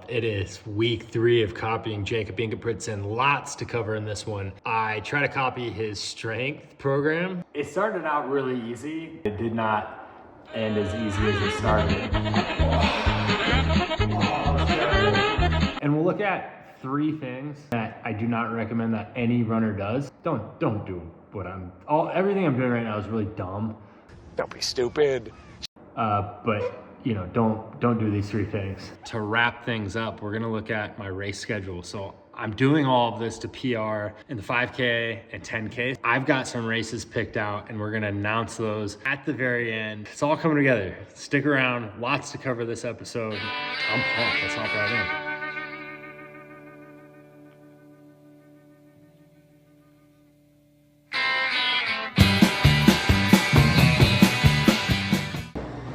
It is week 3 of copying Jakob Ingebrigtsen. Lots to cover in this one. I try to copy his strength program. It started out really easy. It did not end as easy as it started. And we'll look at 3 things that I do not recommend that any runner does. Don't do what everything I'm doing right now is really dumb. Don't be stupid. But you know, don't do these 3 things. To wrap things up, we're gonna look at my race schedule. So I'm doing all of this to PR in the 5K and 10K. I've got some races picked out and we're gonna announce those at the very end. It's all coming together. Stick around, lots to cover this episode. I'm pumped, let's hop right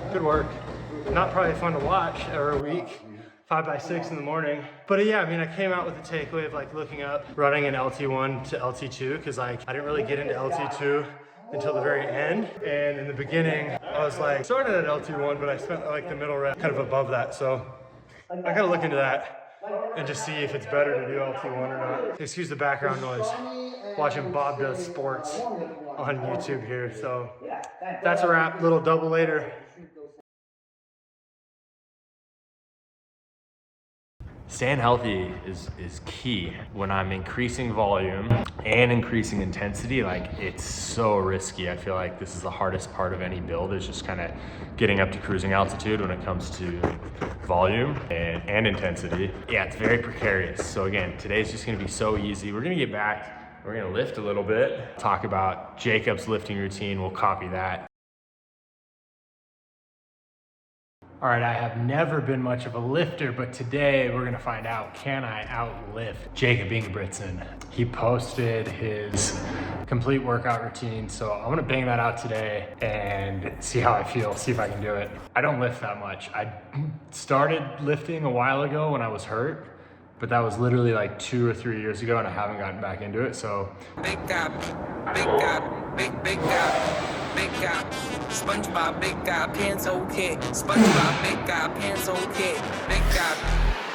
in. Good work. Not probably fun to watch every week, 5 by 6 in the morning. But yeah, I mean, I came out with the takeaway of like looking up running an LT1 to LT2 because like I didn't really get into LT2 until the very end. And in the beginning, I was like started at LT1, but I spent like the middle rep kind of above that. So I gotta look into that and just see if it's better to do LT1 or not. Excuse the background noise. Watching Bob Does Sports on YouTube here. So that's a wrap, little double later. Staying healthy is key. When I'm increasing volume and increasing intensity, like it's so risky. I feel like this is the hardest part of any build, is just kind of getting up to cruising altitude when it comes to volume and intensity. Yeah, it's very precarious. So again, today's just gonna be so easy. We're gonna get back, we're gonna lift a little bit, talk about Jakob's lifting routine, we'll copy that. All right, I have never been much of a lifter, but today we're gonna find out, can I outlift Jakob Ingebrigtsen? He posted his complete workout routine, so I'm gonna bang that out today and see how I feel, see if I can do it. I don't lift that much. I started lifting a while ago when I was hurt, but that was literally like 2 or 3 years ago and I haven't gotten back into it, so. Big guy, big guy, big guy, big guy. SpongeBob, big guy, pants okay. SpongeBob, big guy, pants okay. Big guy,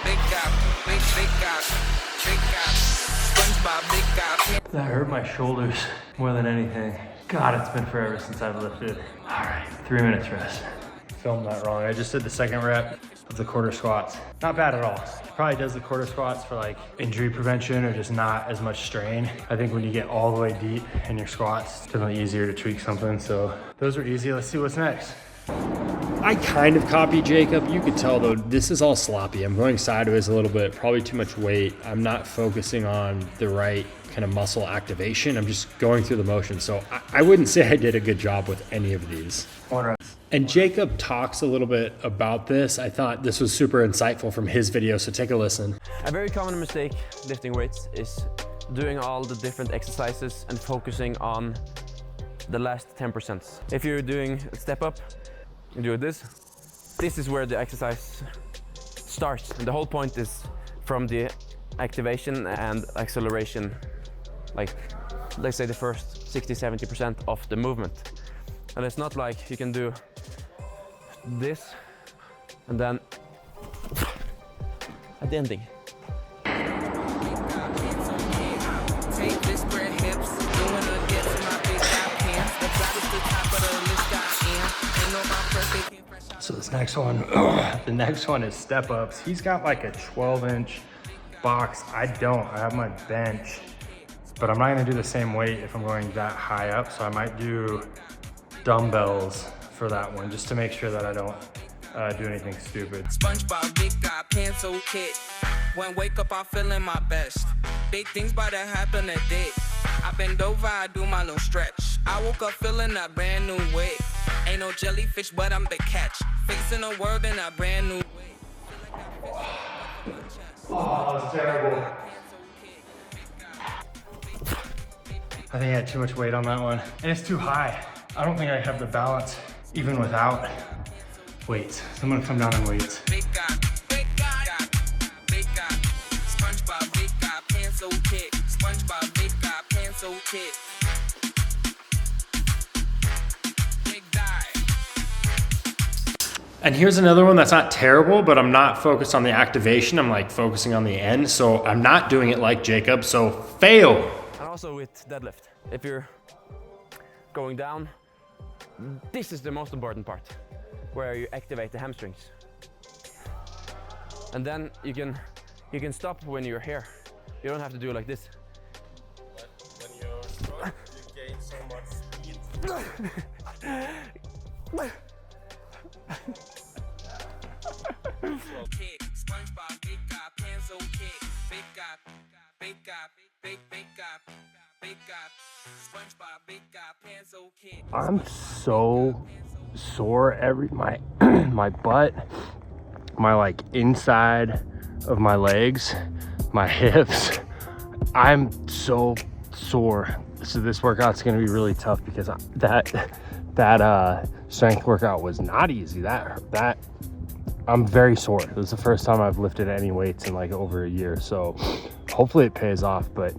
big guy, big guy, big guy. SpongeBob, big guy, pants. That hurt my shoulders more than anything. God, it's been forever since I've lifted. All right, 3 minutes rest. Filmed that wrong. I just did the 2nd rep of the quarter squats. Not bad at all. Probably does the quarter squats for like injury prevention or just not as much strain. I think when you get all the way deep in your squats, it's definitely easier to tweak something. So those are easy. Let's see what's next. I kind of copied Jakob. You could tell though, this is all sloppy. I'm going sideways a little bit, probably too much weight. I'm not focusing on the right kind of muscle activation. I'm just going through the motion. So I wouldn't say I did a good job with any of these. And Jakob talks a little bit about this. I thought this was super insightful from his video, so take a listen. A very common mistake lifting weights is doing all the different exercises and focusing on the last 10%. If you're doing a step up, you do this. This is where the exercise starts. And the whole point is from the activation and acceleration, like let's say the first 60-70% of the movement. And it's not like you can do this and then at the ending. So this next one, the next one is step ups. He's got like a 12-inch box. I don't, I have my bench, but I'm not gonna do the same weight if I'm going that high up. So I might do dumbbells for that one, just to make sure that I don't do anything stupid. SpongeBob, big guy, pants okay. When wake up, I'm feeling my best. Big things about to happen today. I bend over, I do my little stretch. I woke up feeling a brand new way. Ain't no jellyfish, but I'm the catch. Facing the world in a brand new way. Oh, that's terrible. I think I had too much weight on that one. And it's too high. I don't think I have the balance even without weights. So I'm gonna come down on weights. Big guy, big guy, big guy. SpongeBob, big guy, pants okay. SpongeBob, big guy, pants okay. And here's another one that's not terrible, but I'm not focused on the activation. I'm like focusing on the end. So I'm not doing it like Jakob, so fail. And also with deadlift, if you're going down, this is the most important part, where you activate the hamstrings. And then you can stop when you're here. You don't have to do it like this. When you're strong, you gain so much speed. Kick, SpongeBob, big guy, pencil kick, big guy, big guy, big guy, big guy, SpongeBob, big guy, pencil kick. I'm so sore. My my butt, my like inside of my legs, my hips. I'm so sore. So this workout's gonna be really tough because that strength workout was not easy. That I'm very sore. It was the first time I've lifted any weights in like over a year. So hopefully it pays off, but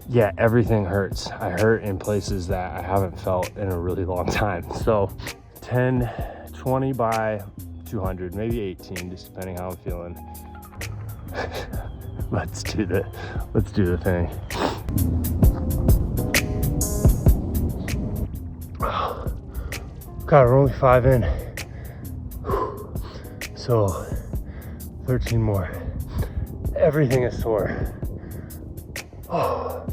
yeah, everything hurts. I hurt in places that I haven't felt in a really long time. So 10, 20 by 200, maybe 18, just depending how I'm feeling. Let's do the thing. God, we're only 5 in. So 13 more. Everything is sore. Oh,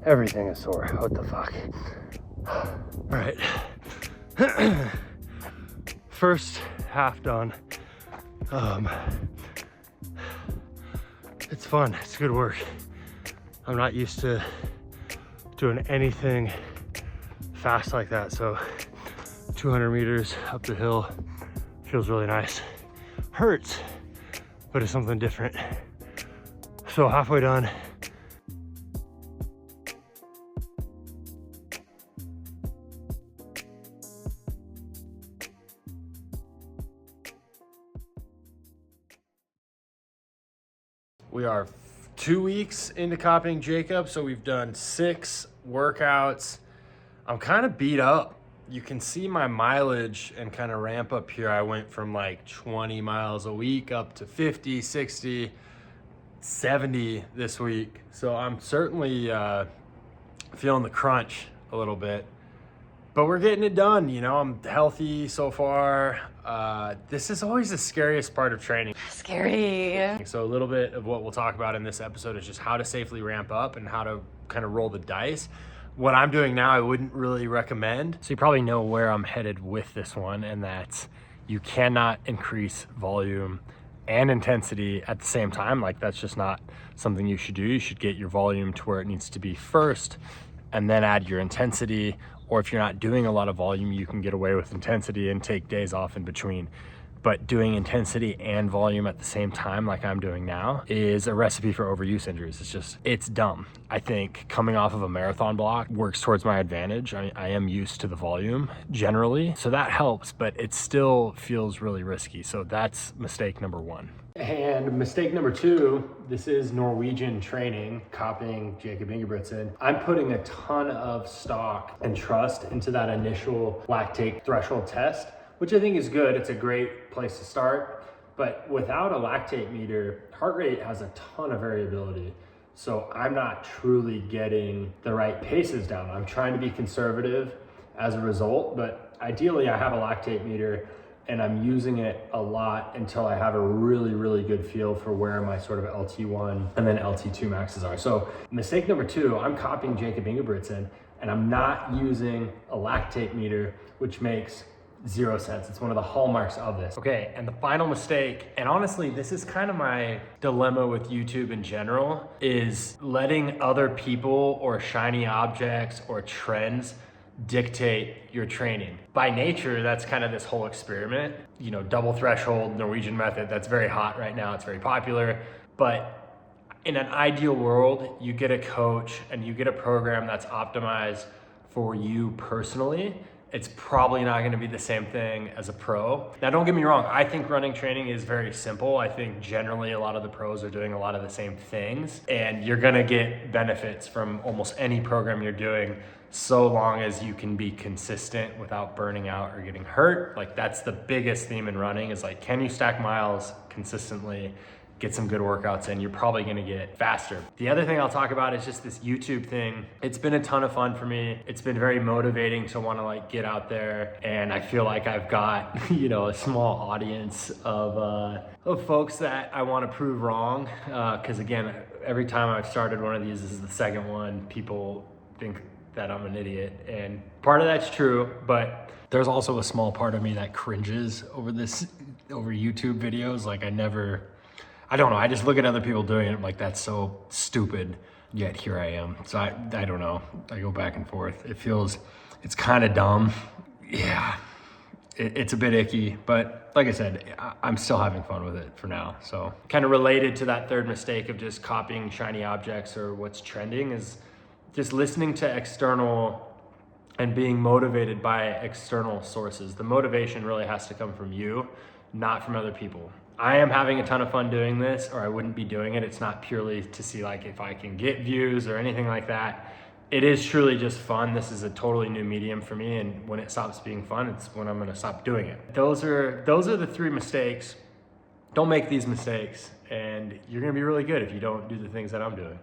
everything is sore. What the fuck? All right. First half done. It's fun. It's good work. I'm not used to doing anything fast like that. So 200 meters up the hill feels really nice. Hurts, but it's something different. So halfway done. We are 2 weeks into copying Jakob, so we've done 6 workouts. I'm kind of beat up. You can see my mileage and kind of ramp up here. I went from like 20 miles a week up to 50, 60, 70 this week. So I'm certainly feeling the crunch a little bit, but we're getting it done. You know, I'm healthy so far. This is always the scariest part of training. Scary. So a little bit of what we'll talk about in this episode is just how to safely ramp up and how to kind of roll the dice. What I'm doing now, I wouldn't really recommend. So you probably know where I'm headed with this one, and that's you cannot increase volume and intensity at the same time. Like, that's just not something you should do. You should get your volume to where it needs to be first and then add your intensity. Or if you're not doing a lot of volume, you can get away with intensity and take days off in between. But doing intensity and volume at the same time, like I'm doing now, is a recipe for overuse injuries. It's dumb. I think coming off of a marathon block works towards my advantage. I am used to the volume generally, so that helps, but it still feels really risky. So that's mistake number 1. And mistake number 2, this is Norwegian training, copying Jakob Ingebrigtsen. I'm putting a ton of stock and trust into that initial lactate threshold test, which I think is good. It's a great place to start, but without a lactate meter, heart rate has a ton of variability. So I'm not truly getting the right paces down. I'm trying to be conservative as a result, but ideally I have a lactate meter and I'm using it a lot until I have a really, really good feel for where my sort of LT1 and then LT2 maxes are. So mistake number 2, I'm copying Jakob Ingebrigtsen and I'm not using a lactate meter, which makes 0 sense. It's one of the hallmarks of this. Okay, and the final mistake, and honestly, this is kind of my dilemma with YouTube in general, is letting other people or shiny objects or trends dictate your training. By nature, that's kind of this whole experiment. You know, double threshold, Norwegian method, that's very hot right now. It's very popular. But in an ideal world, you get a coach and you get a program that's optimized for you personally. It's probably not gonna be the same thing as a pro. Now, don't get me wrong, I think running training is very simple. I think generally a lot of the pros are doing a lot of the same things, and you're gonna get benefits from almost any program you're doing, so long as you can be consistent without burning out or getting hurt. Like, that's the biggest theme in running, is like, can you stack miles consistently, get some good workouts in? You're probably gonna get faster. The other thing I'll talk about is just this YouTube thing. It's been a ton of fun for me. It's been very motivating to wanna like get out there, and I feel like I've got, you know, a small audience of folks that I wanna prove wrong. Cause again, every time I've started one of these, this is the second one, people think that I'm an idiot. And part of that's true, but there's also a small part of me that cringes over YouTube videos. Like, I don't know, I just look at other people doing it, I'm like, that's so stupid, yet here I am. So I don't know, I go back and forth. It's kind of dumb. Yeah, it's a bit icky, but like I said, I'm still having fun with it for now. So kind of related to that third mistake of just copying shiny objects or what's trending is just listening to external and being motivated by external sources. The motivation really has to come from you, not from other people. I am having a ton of fun doing this, or I wouldn't be doing it. It's not purely to see like if I can get views or anything like that. It is truly just fun. This is a totally new medium for me, and when it stops being fun, it's when I'm gonna stop doing it. Those are the 3 mistakes. Don't make these mistakes, and you're gonna be really good if you don't do the things that I'm doing.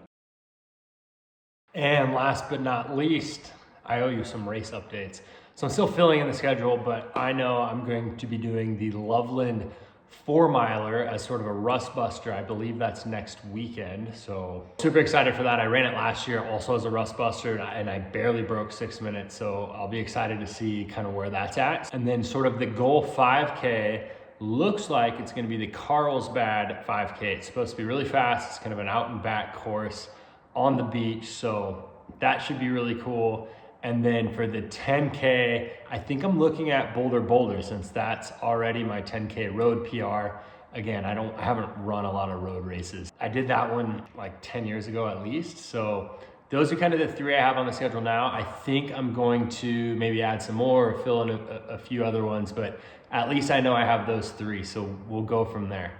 And last but not least, I owe you some race updates. So I'm still filling in the schedule, but I know I'm going to be doing the Loveland 4-miler as sort of a rust buster. I believe that's next weekend. So super excited for that. I ran it last year also as a rust buster, and I barely broke 6 minutes. So I'll be excited to see kind of where that's at. And then sort of the goal 5K looks like it's gonna be the Carlsbad 5K. It's supposed to be really fast. It's kind of an out and back course on the beach, so that should be really cool. And then for the 10K, I think I'm looking at Boulder, since that's already my 10K road PR. Again, I haven't run a lot of road races. I did that one like 10 years ago at least. So those are kind of the 3 I have on the schedule now. I think I'm going to maybe add some more or fill in a few other ones, but at least I know I have those 3, so we'll go from there.